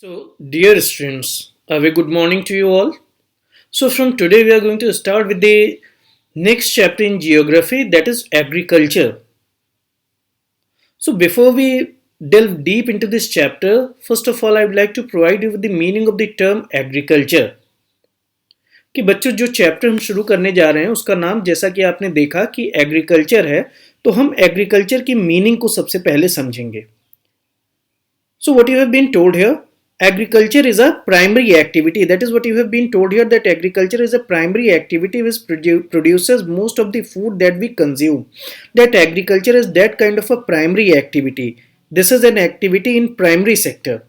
So, dear students, a very good morning to you all. So, from today, we are going to start with the next chapter in geography, that is agriculture. So, before we delve deep into this chapter, first of all, I would like to provide you with the meaning of the term agriculture. कि बच्चों जो chapter हम शुरू करने जा रहे हैं उसका नाम जैसा कि आपने देखा कि एग्रीकल्चर है, तो हम एग्रीकल्चर की मीनिंग को सबसे पहले समझेंगे. So what you have been told here, agriculture is a primary activity. That is what you have been told here, that agriculture is a primary activity which produces most of the food that we consume. That agriculture is that kind of a primary activity. This is an activity in primary sector.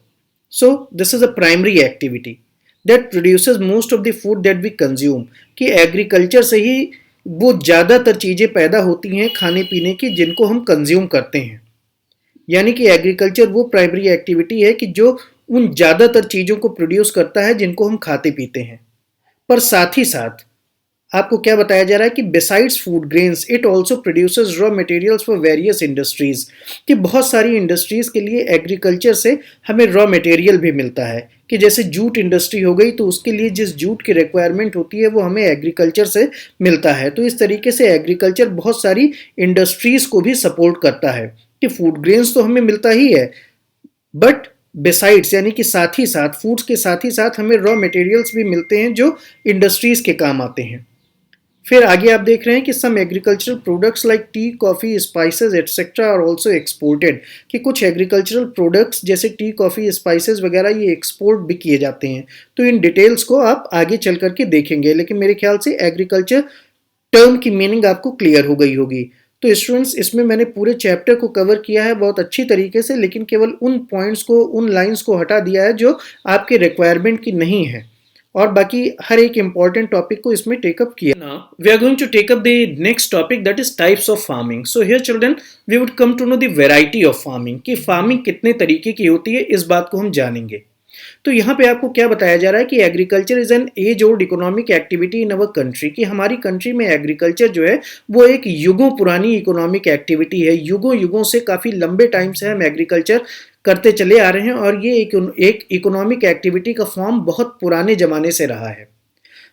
So this is a primary activity that produces most of the food that we consume. कि agriculture से ही वो ज़्यादातर चीज़ें पैदा होती हैं खाने पीने की जिनको हम कंज्यूम करते हैं. यानी कि एग्रीकल्चर वो प्राइमरी एक्टिविटी है कि जो उन ज़्यादातर चीज़ों को प्रोड्यूस करता है जिनको हम खाते पीते हैं. पर साथ ही साथ आपको क्या बताया जा रहा है कि besides food grains it also produces raw materials for various industries. कि बहुत सारी इंडस्ट्रीज के लिए एग्रीकल्चर से हमें रॉ मटेरियल भी मिलता है. कि जैसे जूट इंडस्ट्री हो गई तो उसके लिए जिस जूट की रिक्वायरमेंट होती है वो हमें एग्रीकल्चर से मिलता है. तो इस तरीके से एग्रीकल्चर बहुत सारी इंडस्ट्रीज को भी सपोर्ट करता है. कि फूड ग्रेन्स तो हमें मिलता ही है, बट बिसाइड्स यानी कि साथ ही साथ फूड्स के साथ ही साथ हमें रॉ मटेरियल्स भी मिलते हैं जो इंडस्ट्रीज के काम आते हैं. फिर आगे आप देख रहे हैं कि some agricultural products like tea, coffee, spices etcetera are also exported. कि कुछ एग्रीकल्चरल प्रोडक्ट्स जैसे टी, कॉफ़ी, स्पाइसेस वगैरह ये एक्सपोर्ट भी किए जाते हैं. तो इन डिटेल्स को आप आगे चल करके देखेंगे, लेकिन मेरे ख्याल से एग्रीकल्चर टर्म की मीनिंग आपको क्लियर हो गई होगी. तो स्टूडेंट्स, इसमें मैंने पूरे चैप्टर को कवर किया है बहुत अच्छी तरीके से, लेकिन केवल उन पॉइंट्स को, उन लाइंस को हटा दिया है जो आपके रिक्वायरमेंट की नहीं है, और बाकी हर एक इंपॉर्टेंट टॉपिक को इसमें टेकअप किया. Now we are going to take up the next topic, that is types of farming. So here children we would come to know the variety of farming. कि फार्मिंग कितने तरीके की होती है इस बात को हम जानेंगे. तो यहाँ पे आपको क्या बताया जा रहा है कि agriculture is an age old economic activity in our country. कि हमारी कंट्री में एग्रीकल्चर जो है वो एक युगों पुरानी इकोनॉमिक एक्टिविटी है. युगों युगों से, काफ़ी लंबे टाइम से हम एग्रीकल्चर करते चले आ रहे हैं, और ये एक इकोनॉमिक एक्टिविटी का फॉर्म बहुत पुराने ज़माने से रहा है.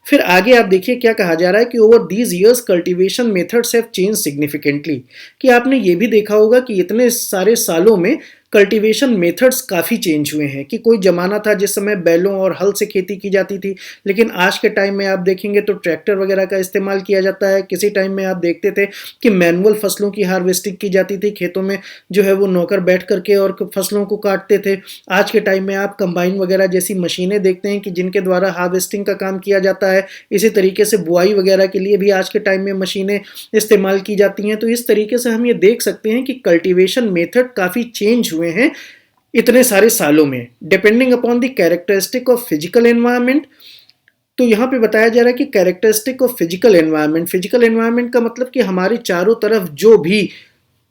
फिर आगे आप देखिए क्या कहा जा रहा है कि over these years cultivation methods have change significantly. कि आपने ये भी देखा होगा कि इतने सारे सालों में कल्टीवेशन मेथड्स काफ़ी चेंज हुए हैं. कि कोई ज़माना था जिस समय बैलों और हल से खेती की जाती थी, लेकिन आज के टाइम में आप देखेंगे तो ट्रैक्टर वगैरह का इस्तेमाल किया जाता है. किसी टाइम में आप देखते थे कि मैनुअल फसलों की हार्वेस्टिंग की जाती थी. खेतों में जो है वो नौकर बैठ करके और फसलों को काटते थे. आज के टाइम में आप कंबाइन वगैरह जैसी मशीनें देखते हैं कि जिनके द्वारा हार्वेस्टिंग का काम किया जाता है. इसी तरीके से बुआई वगैरह के लिए भी आज के टाइम में मशीनें इस्तेमाल की जाती हैं. तो इस तरीके से हम ये देख सकते हैं कि कल्टीवेशन मेथड काफ़ी चेंज हुए हैं इतने सारे सालों में, depending upon the characteristic of physical environment. तो यहाँ पे बताया जा रहा है कि characteristic of physical environment. Physical environment का मतलब कि हमारे चारों तरफ जो भी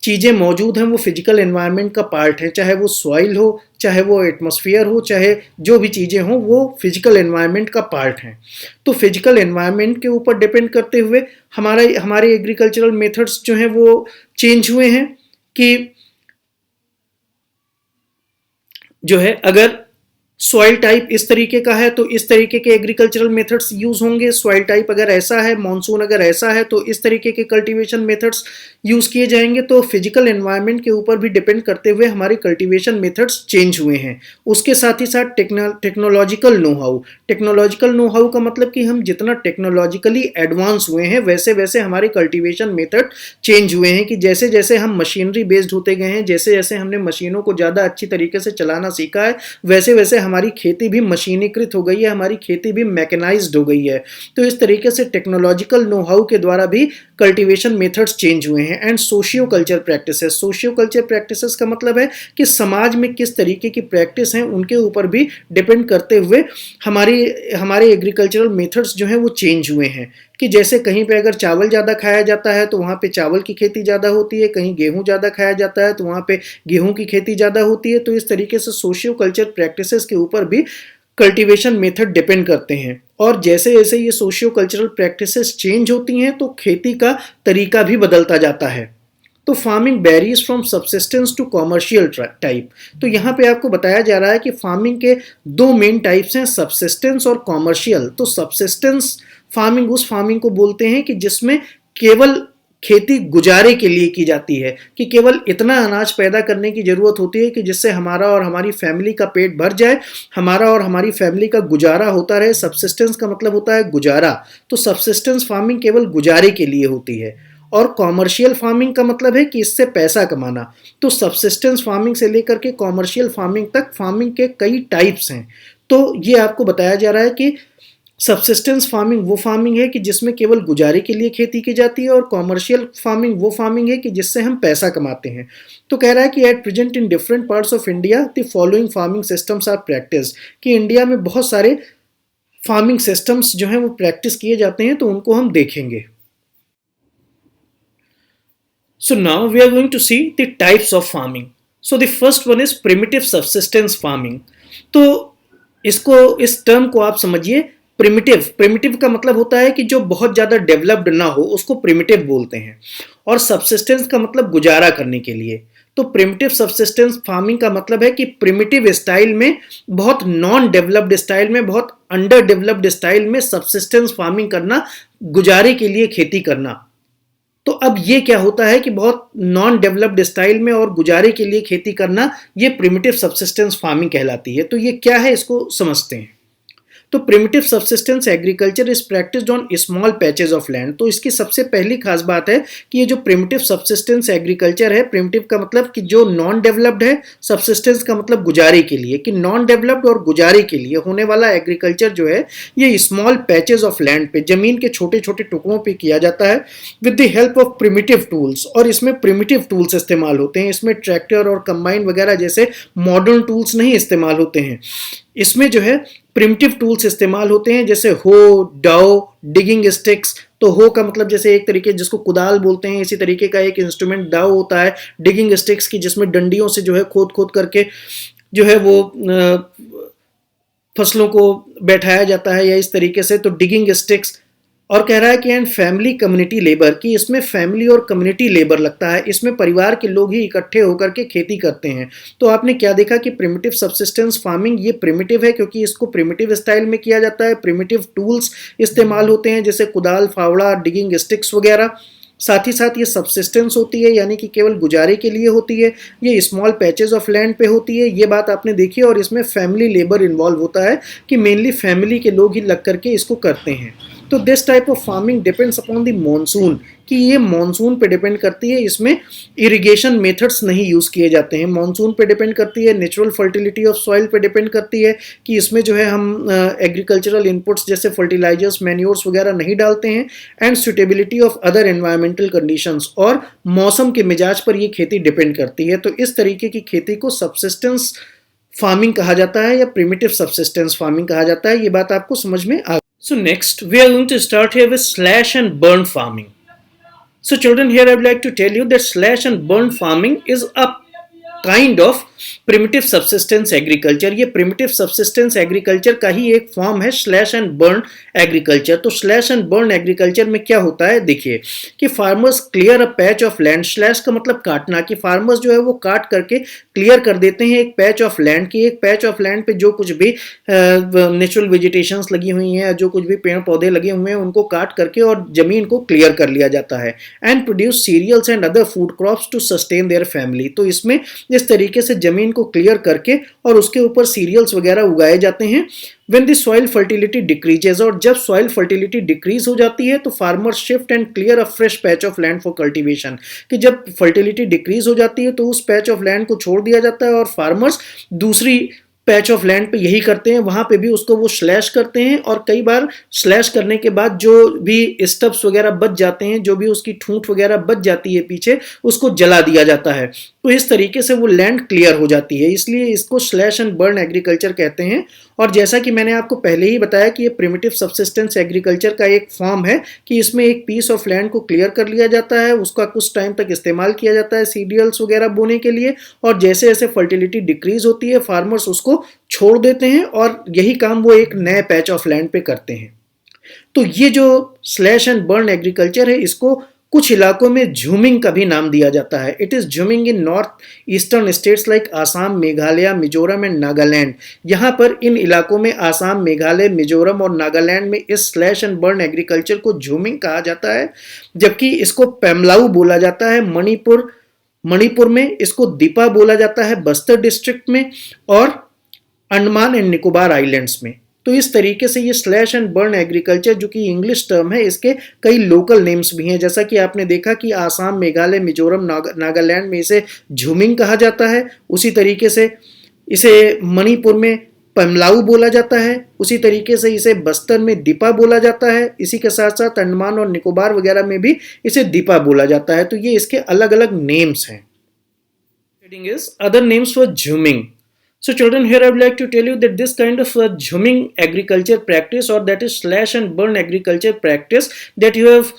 चीज़ें मौजूद हैं वो फिजिकल एनवायरनमेंट का पार्ट है. चाहे वो सॉइल हो, चाहे वो एटमॉस्फेयर हो, चाहे जो भी चीज़ें हों, वो फिजिकल एनवायरनमेंट का पार्ट हैं. तो फिजिकल एनवायरनमेंट के ऊपर डिपेंड करते हुए हमारे एग्रीकल्चरल मेथड्स जो हैं वो चेंज हुए हैं. कि जो है अगर सॉइल टाइप इस तरीके का है तो इस तरीके के एग्रीकल्चरल मेथड्स यूज होंगे. सॉइल टाइप अगर ऐसा है, मॉनसून अगर ऐसा है, तो इस तरीके के कल्टीवेशन मेथड्स यूज किए जाएंगे. तो फिजिकल एनवायरनमेंट के ऊपर भी डिपेंड करते हुए हमारे कल्टीवेशन मेथड्स चेंज हुए हैं. उसके साथ ही साथ technological know how. Technological know how का मतलब कि हम जितना टेक्नोलॉजिकली एडवांस हुए हैं वैसे वैसे हमारे कल्टीवेशन मेथड चेंज हुए हैं. कि जैसे जैसे हम मशीनरी बेस्ड होते गए हैं, जैसे जैसे हमने मशीनों को ज़्यादा अच्छी तरीके से चलाना सीखा है, वैसे वैसे हमारी खेती भी मशीनीकृत हो गई है, हमारी खेती भी मैकेनाइज्ड हो गई है. तो इस तरीके से टेक्नोलॉजिकल नो हाउ के द्वारा भी कल्टीवेशन मेथड्स चेंज हुए हैं. And socio culture practices. Socio culture practices का मतलब है कि समाज में किस तरीके की प्रैक्टिस हैं उनके ऊपर भी डिपेंड करते हुए हमारे एग्रीकल्चरल मेथड्स जो हैं वो चेंज हुए हैं. कि जैसे कहीं पे अगर चावल ज़्यादा खाया जाता है तो वहाँ पे चावल की खेती ज़्यादा होती है, कहीं गेहूँ ज़्यादा खाया जाता है तो वहाँ पे गेहूँ की खेती ज़्यादा होती है. तो इस तरीके से सोशियो कल्चर प्रैक्टिसेस के ऊपर भी कल्टीवेशन मेथड डिपेंड करते हैं. और जैसे जैसे ये सोशियो कल्चरल प्रैक्टिसेस चेंज होती हैं तो खेती का तरीका भी बदलता जाता है. तो farming varies from subsistence to commercial type. तो यहाँ पे आपको बताया जा रहा है कि फार्मिंग के दो मेन टाइप्स हैं, सब्सिस्टेंस और कॉमर्शियल। तो सब्सिस्टेंस फार्मिंग उस फार्मिंग को बोलते हैं कि जिसमें केवल खेती गुजारे के लिए की जाती है, कि केवल इतना अनाज पैदा करने की जरूरत होती है कि जिससे हमारा और हमारी फैमिली का पेट भर जाए, हमारा और हमारी फैमिली का गुजारा होता रहे। सब्सिस्टेंस का मतलब होता है गुजारा। तो सब्सिस्टेंस फार्मिंग केवल गुजारे के लिए होती है। और कॉमर्शियल फार्मिंग का मतलब है कि इससे पैसा कमाना। तो सब्सिस्टेंस फार्मिंग से लेकर के कॉमर्शियल फार्मिंग तक फार्मिंग के कई टाइप्स हैं। तो ये आपको बताया जा रहा है कि सब्सिस्टेंस फार्मिंग वो फार्मिंग है कि जिसमें केवल गुजारे के लिए खेती की जाती है, और कॉमर्शियल फार्मिंग वो फार्मिंग है कि जिससे हम पैसा कमाते हैं। तो कह रहा है कि at present in different parts of India the following farming systems are practice, कि इंडिया में बहुत सारे फार्मिंग सिस्टम्स जो हैं वो प्रैक्टिस किए जाते हैं, तो उनको हम देखेंगे। So now we are going to see the types of farming. So the first one is primitive subsistence farming. तो इसको इस टर्म को आप समझिए, प्रिमिटिव का मतलब होता है कि जो बहुत ज़्यादा डेवलप्ड ना हो उसको प्रिमिटिव बोलते हैं, और सब्सिस्टेंस का मतलब गुजारा करने के लिए। तो प्रिमिटिव सब्सिस्टेंस फार्मिंग का मतलब है कि प्रिमिटिव स्टाइल में, बहुत नॉन डेवलप्ड स्टाइल में, बहुत अंडर डेवलप्ड स्टाइल में सब्सिस्टेंस फार्मिंग करना, गुजारे के लिए खेती करना। तो अब ये क्या होता है कि बहुत नॉन डेवलप्ड स्टाइल में और गुजारे के लिए खेती करना, ये प्रिमिटिव सब्सिस्टेंस फार्मिंग कहलाती है। तो ये क्या है, इसको समझते हैं। तो primitive subsistence agriculture is practised on small patches of land. तो इसकी सबसे पहली खास बात है कि ये जो प्रिमिटिव सब्सिस्टेंस एग्रीकल्चर है, प्रिमिटिव का मतलब कि जो नॉन डेवलप्ड है, सब्सिस्टेंस का मतलब गुजारे के लिए, कि नॉन डेवलप्ड और गुजारे के लिए होने वाला एग्रीकल्चर जो है ये स्मॉल पैचेज ऑफ लैंड पे, जमीन के छोटे छोटे टुकड़ों पे किया जाता है with the help of primitive tools. और इसमें प्रिमिटिव टूल्स इस्तेमाल होते हैं, इसमें ट्रैक्टर और कंबाइन वगैरह जैसे मॉडर्न टूल्स नहीं इस्तेमाल होते हैं। इसमें जो है प्रिमिटिव टूल्स इस्तेमाल होते हैं, जैसे हो, डाउ, डिगिंग स्टिक्स। तो हो का मतलब जैसे एक तरीके जिसको कुदाल बोलते हैं, इसी तरीके का एक इंस्ट्रूमेंट डाउ होता है। डिगिंग स्टिक्स की जिसमें डंडियों से जो है खोद खोद करके जो है वो फसलों को बैठाया जाता है, या इस तरीके से। तो डिगिंग स्टिक्स। और कह रहा है कि एंड फैमिली कम्युनिटी लेबर, कि इसमें फैमिली और कम्युनिटी लेबर लगता है, इसमें परिवार के लोग ही इकट्ठे होकर के खेती करते हैं। तो आपने क्या देखा कि प्रिमिटिव सब्सिस्टेंस फार्मिंग ये प्रिमिटिव है क्योंकि इसको प्रिमिटिव स्टाइल में किया जाता है, प्रिमिटिव टूल्स इस्तेमाल होते हैं जैसे कुदाल, फावड़ा, डिगिंग स्टिक्स वगैरह। साथ ही साथ ये सब्सिस्टेंस होती है, यानी कि केवल गुजारे के लिए होती है, ये स्मॉल पैचेज ऑफ लैंड पे होती है, ये बात आपने देखी। और इसमें फैमिली लेबर इन्वॉल्व होता है कि मेनली फैमिली के लोग ही लग करके इसको करते हैं। तो this type of farming depends upon the monsoon, कि ये मॉनसून पे डिपेंड करती है। इसमें इरिगेशन मेथड्स नहीं यूज़ किए जाते हैं, मॉनसून पे डिपेंड करती है, नेचुरल फर्टिलिटी ऑफ सॉइल पे डिपेंड करती है कि इसमें जो है हम एग्रीकल्चरल इनपुट्स जैसे फर्टिलाइजर्स, मैन्योर्स वगैरह नहीं डालते हैं, and suitability of other environmental conditions, और मौसम के मिजाज पर ये खेती डिपेंड करती है। तो इस तरीके की खेती को सब्सिस्टेंस फार्मिंग कहा जाता है या प्रिमिटिव सब्सिस्टेंस फार्मिंग कहा जाता है। ये बात आपको समझ में आ। So next we are going to start here with slash and burn farming. So children, here I would like to tell you that slash and burn farming is a kind of primitive subsistence agriculture. ये primitive subsistence agriculture का ही एक form है, slash and burn agriculture. तो slash and burn agriculture में क्या होता है, देखिए कि farmers clear a patch of land. Slash का मतलब काटना, कि फार्मर्स जो है वो काट करके क्लियर कर देते हैं एक पैच ऑफ लैंड की। एक पैच ऑफ लैंड पे जो कुछ भी नेचुरल वेजिटेशंस लगी हुई हैं, जो कुछ भी पेड़ पौधे लगे हुए हैं, उनको काट करके और जमीन को क्लियर कर लिया जाता है। And produce cereals and other food crops to sustain their family. तो इसमें इस तरीके से जमीन को क्लियर करके और उसके ऊपर सीरियल्स वगैरह उगाए जाते हैं। When the soil fertility decreases, और जब soil fertility decrease हो जाती है तो farmers shift and clear a fresh patch of land for cultivation, कि जब fertility decrease हो जाती है तो उस patch of land को छोड़ दिया जाता है और farmers दूसरी पैच ऑफ लैंड पे यही करते हैं, वहां पे भी उसको वो स्लैश करते हैं, और कई बार स्लैश करने के बाद जो भी स्टब्स वगैरह बच जाते हैं, जो भी उसकी ठूंठ वगैरह बच जाती है पीछे, उसको जला दिया जाता है। तो इस तरीके से वो लैंड क्लियर हो जाती है, इसलिए इसको स्लैश एंड बर्न एग्रीकल्चर कहते हैं। और जैसा कि मैंने आपको पहले ही बताया कि ये प्रिमिटिव सब्सिस्टेंस एग्रीकल्चर का एक फॉर्म है कि इसमें एक पीस ऑफ लैंड को क्लियर कर लिया जाता है, उसका कुछ टाइम तक इस्तेमाल किया जाता है सीरियल्स वगैरह बोने के लिए, और जैसे जैसे फर्टिलिटी डिक्रीज होती है फार्मर्स उसको छोड़ देते हैं और यही काम वो एक नए पैच ऑफ लैंड पे करते हैं। तो ये जो स्लैश एंड बर्न एग्रीकल्चर है, इसको कुछ इलाकों में झूमिंग का भी नाम दिया जाता है। It is jhuming in north eastern states like Assam, Meghalaya, Mizoram and Nagaland. यहाँ पर इन इलाकों में आसाम, मेघालय, मिजोरम और नागालैंड में इस स्लैश एंड बर्न एग्रीकल्चर को झूमिंग कहा जाता है, जबकि इसको पेमलाऊ बोला जाता है मणिपुर में इसको दीपा बोला जाता है बस्तर डिस्ट्रिक्ट में, और अंडमान एंड निकोबार आइलैंड्स में। तो इस तरीके से ये स्लैश एंड बर्न एग्रीकल्चर जो कि इंग्लिश टर्म है, इसके कई लोकल नेम्स भी हैं। जैसा कि आपने देखा कि आसाम, मेघालय, मिजोरम, नागालैंड में इसे झूमिंग कहा जाता है, उसी तरीके से इसे मणिपुर में पेमलाऊ बोला जाता है, उसी तरीके से इसे बस्तर में दीपा बोला जाता है, इसी के साथ साथ अंडमान और निकोबार वगैरह में भी इसे दीपा बोला जाता है। तो ये इसके अलग अलग नेम्स हैं। Heading is other names for jhuming. So children, here I would like to tell you that this kind of jhuming agriculture practice, or that is slash and burn agriculture practice that you have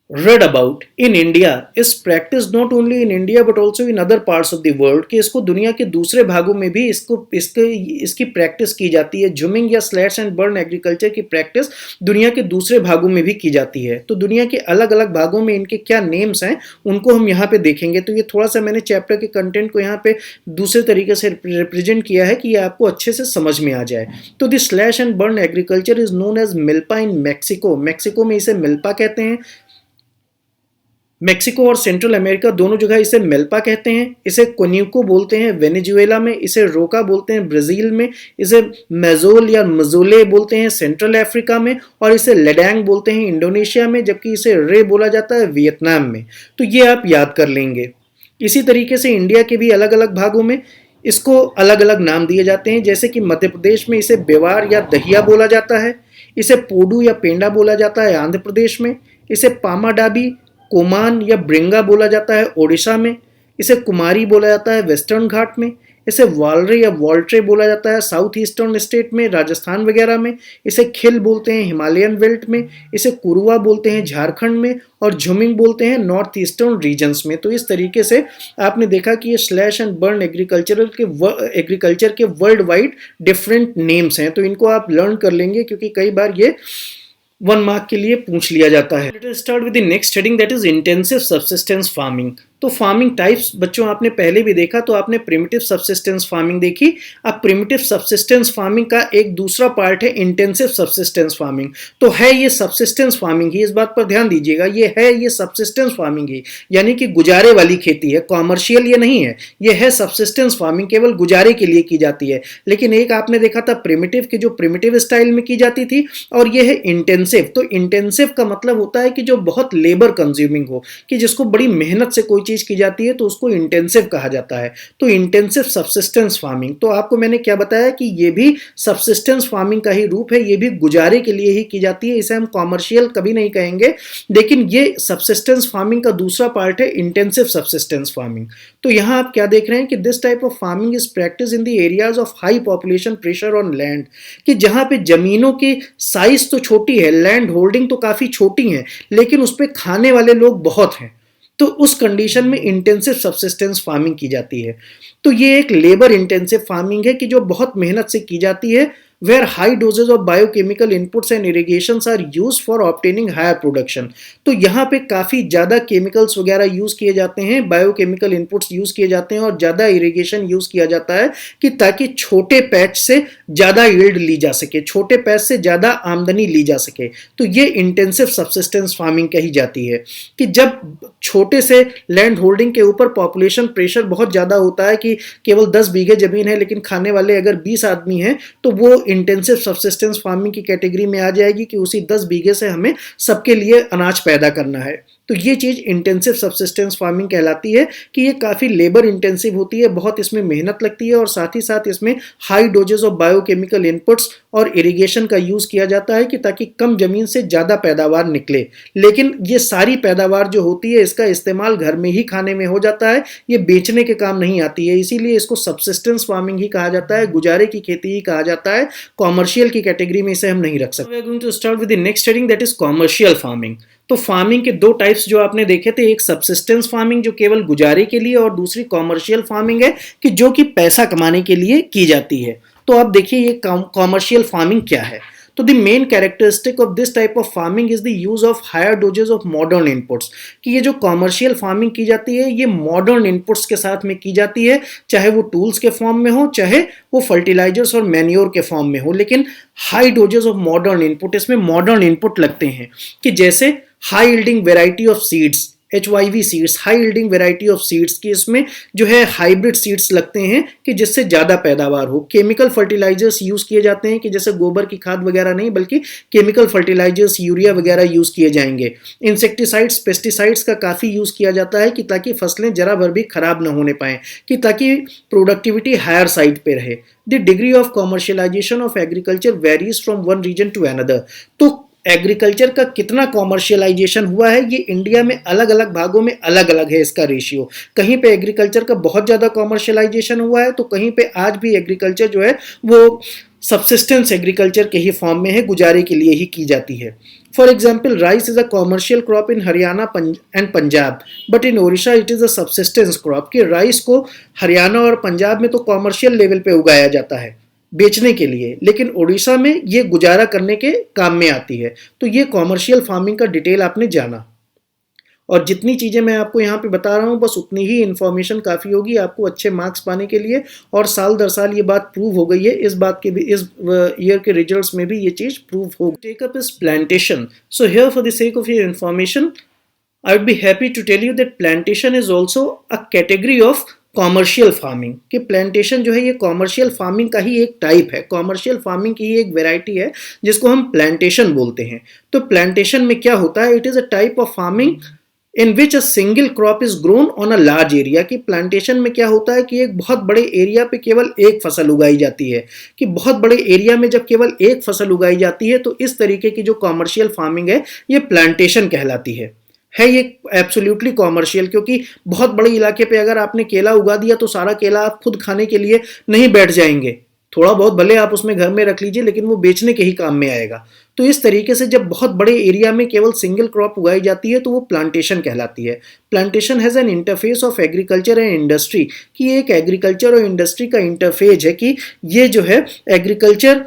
read about in India, is practiced not only in India but also in other parts of the world। कि इसको दुनिया के दूसरे भागों में भी इसकी practice की जाती है। झूमिंग या स्लैश एंड बर्न एग्रीकल्चर की प्रैक्टिस दुनिया के दूसरे भागों में भी की जाती है। तो दुनिया के अलग अलग भागों में इनके क्या नेम्स हैं उनको हम यहाँ पे देखेंगे। तो ये थोड़ा सा मैंने चैप्टर के कंटेंट को यहाँ पे दूसरे तरीके से रिप्रेजेंट किया है कि ये आपको अच्छे से समझ में आ जाए। तो the slash and burn agriculture is known as milpa in Mexico. Mexico में इसे मिल्पा कहते हैं। मेक्सिको और सेंट्रल अमेरिका दोनों जगह इसे मेल्पा कहते हैं। इसे कोन्यूको बोलते हैं वेनेजुएला में, इसे रोका बोलते हैं ब्राजील में, इसे मेजोल या मजोले बोलते हैं सेंट्रल अफ्रीका में, और इसे लेडैंग बोलते हैं इंडोनेशिया में, जबकि इसे रे बोला जाता है वियतनाम में। तो ये आप याद कर लेंगे। इसी तरीके से इंडिया के भी अलग अलग भागों में इसको अलग अलग नाम दिए जाते हैं। जैसे कि मध्य प्रदेश में इसे बेवार या दहिया बोला जाता है, इसे पोडू या पेंडा बोला जाता है आंध्र प्रदेश में, इसे पामाडाबी, कोमान या ब्रिंगा बोला जाता है ओडिशा में, इसे कुमारी बोला जाता है वेस्टर्न घाट में, इसे वालरे या वॉल्ट्रे बोला जाता है साउथ ईस्टर्न स्टेट में, राजस्थान वगैरह में, इसे खिल बोलते हैं हिमालयन बेल्ट में, इसे कुरुआ बोलते हैं झारखंड में, और झूमिंग बोलते हैं नॉर्थ ईस्टर्न रीजन्स में। तो इस तरीके से आपने देखा कि ये स्लैश एंड बर्न एग्रीकल्चर के वर्ल्ड वाइड डिफरेंट नेम्स हैं। तो इनको आप लर्न कर लेंगे क्योंकि कई बार ये 1 मार्क के लिए पूछ लिया जाता है। Let us start with the next heading that is intensive subsistence farming. तो फार्मिंग टाइप्स बच्चों आपने पहले भी देखा, तो आपने प्रिमिटिव सब्सिस्टेंस फार्मिंग देखी। अब प्रिमिटिव सब्सिस्टेंस फार्मिंग का एक दूसरा पार्ट है इंटेंसिव सब्सिस्टेंस फार्मिंग। तो है ये सब्सिस्टेंस फार्मिंग ही, इस बात पर ध्यान दीजिएगा, ये सब्सिस्टेंस फार्मिंग ही, यानी कि गुजारे वाली खेती है, कॉमर्शियल ये नहीं है, ये है सब्सिस्टेंस फार्मिंग, केवल गुजारे के लिए की जाती है। लेकिन एक आपने देखा था प्रिमिटिव की, जो प्रिमिटिव स्टाइल में की जाती थी, और ये है इंटेंसिव। तो इंटेंसिव का मतलब होता है कि जो बहुत लेबर कंज्यूमिंग हो, कि जिसको बड़ी मेहनत से कोई चीज की जाती है, तो उसको इंटेंसिव कहा जाता है। तो इंटेंसिव सब्सिस्टेंस फार्मिंग, तो आपको मैंने क्या बताया कि ये भी सब्सिस्टेंस फार्मिंग का ही रूप है, ये भी गुजारे के लिए ही की जाती है, इसे हम कॉमर्शियल कभी नहीं कहेंगे। लेकिन ये सब्सिस्टेंस फार्मिंग का दूसरा पार्ट है इंटेंसिव सब्सिस्टेंस फार्मिंग। तो यहां आप क्या देख रहे हैं कि this type of farming is practice in the areas of high population pressure on land, कि जहां पे जमीनों की साइज तो छोटी है, लैंड होल्डिंग तो काफी छोटी है, लेकिन उस पर खाने वाले लोग बहुत हैं। तो उस कंडीशन में इंटेंसिव सब्सिस्टेंस फार्मिंग की जाती है। तो ये एक लेबर इंटेंसिव फार्मिंग है कि जो बहुत मेहनत से की जाती है, where high doses of biochemical inputs and irrigations are used for obtaining higher production। तो यहाँ पे काफ़ी ज़्यादा केमिकल्स वगैरह यूज़ किए जाते हैं, बायोकेमिकल इनपुट्स यूज़ किए जाते हैं, और ज़्यादा इरिगेशन यूज़ किया जाता है कि ताकि छोटे पैच से ज़्यादा यील्ड ली जा सके, छोटे पैच से ज़्यादा आमदनी ली जा सके। तो ये इंटेंसिव सब्सिस्टेंस फार्मिंग कही जाती है कि जब छोटे से लैंड होल्डिंग के ऊपर पॉपुलेशन प्रेशर बहुत ज़्यादा होता है कि केवल 10 बीघे ज़मीन है लेकिन खाने वाले अगर 20 आदमी हैं, तो वो इंटेंसिव सब्सिस्टेंस फार्मिंग की कैटेगरी में आ जाएगी कि उसी 10 बीघे से हमें सबके लिए अनाज पैदा करना है। तो ये चीज़ इंटेंसिव सब्सिस्टेंस फार्मिंग कहलाती है कि ये काफ़ी लेबर इंटेंसिव होती है, बहुत इसमें मेहनत लगती है, और साथ ही साथ इसमें high doses of biochemical inputs और इरिगेशन का यूज़ किया जाता है कि ताकि कम ज़मीन से ज़्यादा पैदावार निकले। लेकिन ये सारी पैदावार जो होती है, इसका इस्तेमाल घर में ही खाने में हो जाता है, ये बेचने के काम नहीं आती है, इसीलिए इसको सब्सिस्टेंस फार्मिंग ही कहा जाता है, गुजारे की खेती ही कहा जाता है। कॉमर्शियल की कैटेगरी में इसे हम नहीं रख सकते। We are going to start with the next heading that is commercial farming. तो फार्मिंग के 2 टाइप्स जो आपने देखे थे, एक सब्सिस्टेंस फार्मिंग जो केवल गुजारे के लिए, और दूसरी कॉमर्शियल फार्मिंग है कि जो कि पैसा कमाने के लिए की जाती है। तो आप देखिए ये कॉमर्शियल फार्मिंग क्या है। तो the main characteristic of this type of farming is the use of higher doses of modern inputs, कि ये जो कॉमर्शियल फार्मिंग की जाती है ये मॉडर्न इनपुट्स के साथ में की जाती है, चाहे वो टूल्स के फॉर्म में हो, चाहे वो फर्टिलाइजर्स और मैन्योर के फॉर्म में हो, लेकिन high doses of modern input, इसमें मॉडर्न इनपुट लगते हैं, कि जैसे high yielding variety of seeds, HYV seeds, high yielding variety of seeds, की इसमें जो है हाइब्रिड सीड्स लगते हैं कि जिससे ज़्यादा पैदावार हो। केमिकल फर्टिलाइजर्स यूज़ किए जाते हैं कि जैसे गोबर की खाद वगैरह नहीं, बल्कि केमिकल फर्टिलाइजर्स, यूरिया वगैरह यूज़ किए जाएंगे। इंसेक्टिसाइड्स, पेस्टिसाइड्स का काफ़ी यूज़ किया जाता है कि ताकि फसलें जरा भर भी खराब न होने पाएँ, कि ताकि प्रोडक्टिविटी हायर साइड पे रहे। The degree of commercialisation of agriculture varies from one region to another. तो एग्रीकल्चर का कितना कॉमर्शियलाइजेशन हुआ है ये इंडिया में अलग अलग भागों में अलग अलग है इसका रेशियो। कहीं पे एग्रीकल्चर का बहुत ज़्यादा कॉमर्शियलाइजेशन हुआ है, तो कहीं पे आज भी एग्रीकल्चर जो है वो सबसिस्टेंस एग्रीकल्चर के ही फॉर्म में है, गुजारे के लिए ही की जाती है। For example, rice is a commercial crop in Haryana and Punjab, but in Odisha it is a subsistence crop, कि राइस को हरियाणा और पंजाब में तो कॉमर्शियल लेवल पे उगाया जाता है बेचने के लिए, लेकिन उड़ीसा में ये गुजारा करने के काम में आती है। तो ये कॉमर्शियल फार्मिंग का डिटेल आपने जाना, और जितनी चीज़ें मैं आपको यहाँ पे बता रहा हूँ बस उतनी ही इन्फॉर्मेशन काफ़ी होगी आपको अच्छे मार्क्स पाने के लिए, और साल दर साल ये बात प्रूव हो गई है, इस बात के भी इस ईयर के रिजल्ट्स में भी ये चीज़ प्रूव हो। Take up is plantation. So here for the sake of your information I would be happy to tell you that plantation is also a category of commercial farming, कि plantation जो है ये commercial farming का ही एक type है, commercial farming की ही एक variety है जिसको हम प्लांटेशन बोलते हैं। तो प्लांटेशन में क्या होता है, it is a type of farming in which a single crop is grown on a large area. कि प्लांटेशन में क्या होता है कि एक बहुत बड़े एरिया पे केवल एक फसल उगाई जाती है, कि बहुत बड़े एरिया में जब केवल एक फसल उगाई जाती है तो इस तरीके की जो कॉमर्शियल फार्मिंग है ये प्लांटेशन कहलाती है ये एब्सोल्युटली कॉमर्शियल, क्योंकि बहुत बड़े इलाके पे अगर आपने केला उगा दिया तो सारा केला आप खुद खाने के लिए नहीं बैठ जाएंगे, थोड़ा बहुत भले आप उसमें घर में रख लीजिए लेकिन वो बेचने के ही काम में आएगा। तो इस तरीके से जब बहुत बड़े एरिया में केवल सिंगल क्रॉप उगाई जाती है तो वो प्लांटेशन कहलाती है। Plantation has an interface of agriculture and industry, कि एक एग्रीकल्चर और इंडस्ट्री का इंटरफेस है, कि ये जो है एग्रीकल्चर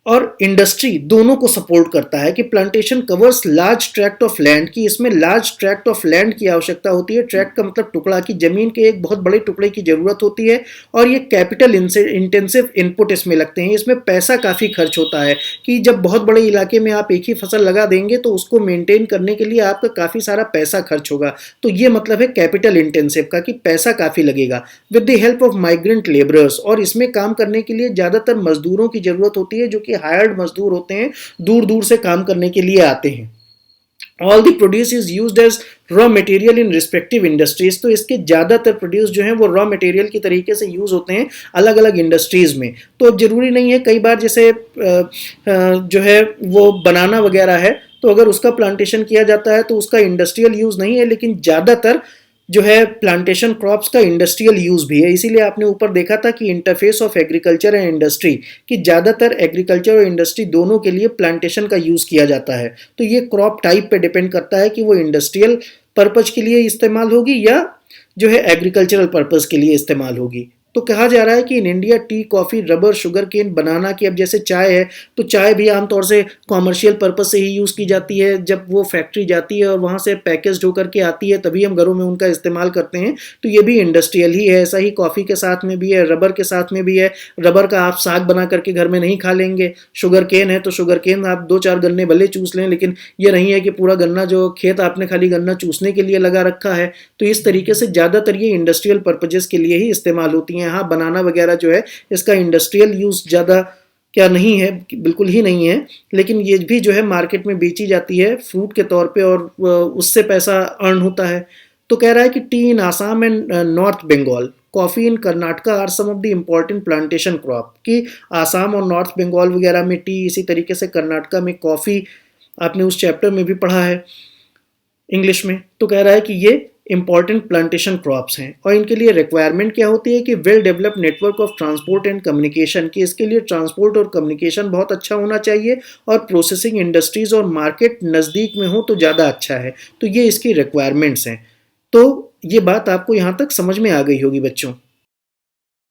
और इंडस्ट्री दोनों को सपोर्ट करता है। कि plantation covers large tract of land, की इसमें लार्ज ट्रैक्ट ऑफ लैंड की आवश्यकता होती है। ट्रैक्ट का मतलब टुकड़ा, की जमीन के एक बहुत बड़े टुकड़े की जरूरत होती है, और ये कैपिटल इंटेंसिव इनपुट इसमें लगते हैं, इसमें पैसा काफ़ी खर्च होता है। कि जब बहुत बड़े इलाके में आप एक ही फसल लगा देंगे तो उसको मेंटेन करने के लिए आपका काफ़ी सारा पैसा खर्च होगा, तो ये मतलब है कैपिटल इंटेंसिव का, कि पैसा काफ़ी लगेगा। With the help of migrant labourers, और इसमें काम करने के लिए ज़्यादातर मजदूरों की ज़रूरत होती है जो कि हायर्ड मजदूर होते हैं, दूर दूर से काम करने के लिए आते हैं। All the produce is used as raw material in respective industries, तो इसके ज़्यादातर प्रोड्यूस जो हैं वो रॉ मटेरियल की तरीके से यूज़ होते हैं अलग अलग इंडस्ट्रीज़ में। तो अब जरूरी नहीं है, कई बार जैसे जो है वो बनाना वगैरह है, तो अगर उसका प्लांटेशन किया जाता है तो उसका इंडस्ट्रियल यूज़ नहीं है, लेकिन ज़्यादातर जो है प्लांटेशन क्रॉप्स का इंडस्ट्रियल यूज़ भी है। इसीलिए आपने ऊपर देखा था कि interface of agriculture and industry, कि ज़्यादातर एग्रीकल्चर और इंडस्ट्री दोनों के लिए प्लांटेशन का यूज़ किया जाता है। तो ये क्रॉप टाइप पे डिपेंड करता है कि वो इंडस्ट्रियल पर्पज़ के लिए इस्तेमाल होगी या जो है एग्रीकल्चरल पर्पज़ के लिए इस्तेमाल होगी। तो कहा जा रहा है कि in India tea, coffee, rubber, sugarcane, banana की, अब जैसे चाय है तो चाय भी आमतौर से कॉमर्शियल पर्पज़ से ही यूज़ की जाती है। जब वो फैक्ट्री जाती है और वहाँ से पैकेज होकर के आती है तभी हम घरों में उनका इस्तेमाल करते हैं, तो ये भी इंडस्ट्रियल ही है। ऐसा ही कॉफ़ी के साथ में भी है, रबर के साथ में भी है। रबर का आप साग बना करके घर में नहीं खा लेंगे। शुगर केन है तो शुगर केन आप 2-4 गन्ने भले चूस लें, लेकिन ये नहीं है कि पूरा गन्ना जो खेत आपने खाली गन्ना चूसने के लिए लगा रखा है। तो इस तरीके से ज़्यादातर ये इंडस्ट्रियल पर्पजेज़ के लिए ही इस्तेमाल होती हैं। हाँ, बनाना वगैरह जो है इसका इंडस्ट्रियल यूज़ ज़्यादा क्या नहीं है, बिल्कुल ही नहीं है, लेकिन ये भी जो है मार्केट में बेची जाती है फ्रूट के तौर पे और उससे पैसा अर्न होता है। तो कह रहा है कि tea in Assam and North Bengal, coffee in Karnataka are some of the important plantation crop, कि आसाम और नॉर्थ बंगाल वगैरह में टी, इसी तरीके से कर्नाटका में कॉफ़ी, आपने उस चैप्टर में भी पढ़ा है इंग्लिश में। तो कह रहा है कि ये इंपॉर्टेंट प्लांटेशन क्रॉप्स हैं, और इनके लिए रिक्वायरमेंट क्या होती है कि well develop network of transport and communication, की इसके लिए ट्रांसपोर्ट और कम्युनिकेशन बहुत अच्छा होना चाहिए, और प्रोसेसिंग इंडस्ट्रीज और मार्केट नज़दीक में हो तो ज़्यादा अच्छा है। तो ये इसकी रिक्वायरमेंट्स हैं। तो ये बात आपको यहाँ तक समझ में आ गई होगी बच्चों।